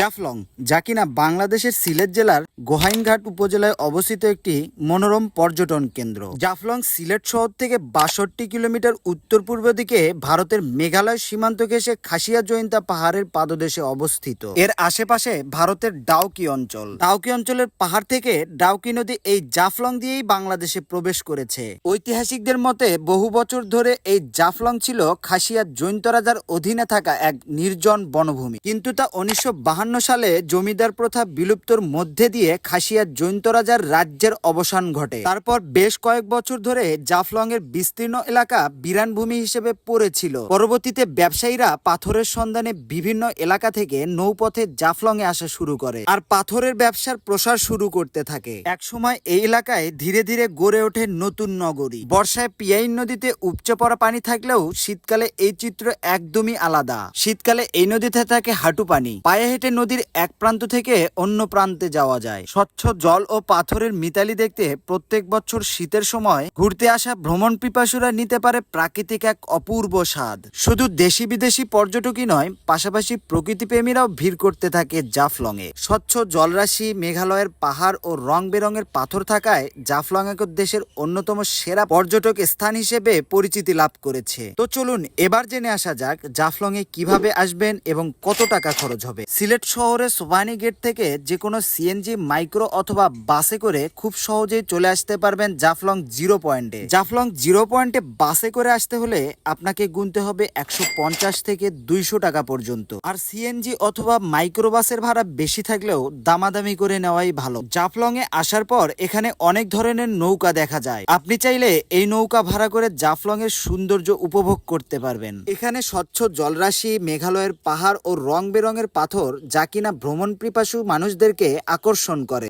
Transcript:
জাফলং, যা কিনা বাংলাদেশের সিলেট জেলার গোহাইনঘাট উপজেলায় অবস্থিত একটি মনোরম পর্যটন কেন্দ্র। জাফলং সিলেট শহর থেকে ৬২ কিলোমিটার উত্তর পূর্ব দিকে ভারতের মেঘালয় সীমান্ত ঘেঁষে খাসিয়া জয়ন্তা পাহাড়ের পাদদেশে অবস্থিত। এর আশেপাশে ভারতের ডাউকি অঞ্চল। ডাউকি অঞ্চলের পাহাড় থেকে ডাউকি নদী এই জাফলং দিয়েই বাংলাদেশে প্রবেশ করেছে। ঐতিহাসিকদের মতে বহু বছর ধরে এই জাফলং ছিল খাসিয়া জৈন্ত রাজার অধীনে থাকা এক নির্জন বনভূমি, কিন্তু তা ১৯৫২ সালে জমিদার প্রথা বিলুপ্তর মধ্যে দিয়ে খাসিয়া জৈন্ত রাজার রাজ্যের অবসান ঘটে। তারপর বেশ কয়েক বছর ধরে জাফলং এর বিস্তীর্ণ এলাকা বিরানভূমি হিসেবে পড়েছিল। পরবর্তীতে ব্যবসায়ীরা পাথরের সন্ধানে বিভিন্ন এলাকা থেকে নৌপথে জাফলং এ আসা শুরু করে আর পাথরের ব্যবসার প্রসার শুরু করতে থাকে। একসময় এই এলাকায় ধীরে ধীরে গড়ে ওঠে নতুন নগরী। বর্ষায় পিয়াইন নদীতে উপচে পড়া পানি থাকলেও শীতকালে এই চিত্র একদমই আলাদা। শীতকালে এই নদীতে থাকে হাঁটু পানি, পায়ে হেঁটে নদীর এক প্রান্ত থেকে অন্য প্রান্তে যাওয়া যায়। স্বচ্ছ জল ও পাথরের মিতালি দেখতে প্রত্যেক বছর শীতের সময় ঘুরতে আসা ভ্রমণ পিপাসুরা নিতে পারে প্রাকৃতিক এক অপূর্ব স্বাদ। শুধু দেশি বিদেশি পর্যটকই নয়, পাশাপাশি প্রকৃতি প্রেমীরাও ভিড় করতে থাকে জাফলং এ। স্বচ্ছ জলরাশি, মেঘালয়ের পাহাড় ও রং বেরঙের পাথর থাকায় জাফলং এক দেশের অন্যতম সেরা পর্যটক স্থান হিসেবে পরিচিতি লাভ করেছে। তো চলুন এবার জেনে আসা যাক জাফলং এ কিভাবে আসবেন এবং কত টাকা খরচ হবে। সিলেট শহরে সোবানি গেট থেকে যে কোনো সিএনজি, মাইক্রো অথবা বাসে করে খুব সহজেই চলে আসতে পারবেন জাফলং জিরো পয়েন্টে। জাফলং জিরো পয়েন্টে বাসে করে আসতে হলে আপনাকে গুনতে হবে ১৫০ থেকে ২০০ টাকা পর্যন্ত। আর সিএনজি অথবা মাইক্রো বাসের ভাড়া বেশি থাকলেও দামাদামি করে নেওয়াই ভালো। জাফলং এ আসার পর এখানে অনেক ধরনের নৌকা দেখা যায়। আপনি চাইলে এই নৌকা ভাড়া করে জাফলং এর সৌন্দর্য উপভোগ করতে পারবেন। এখানে স্বচ্ছ জলরাশি, মেঘালয়ের পাহাড় ও রং বেরঙের পাথর, যা কিনা ভ্রমণ পিপাসু মানুষদেরকে আকর্ষণ করে।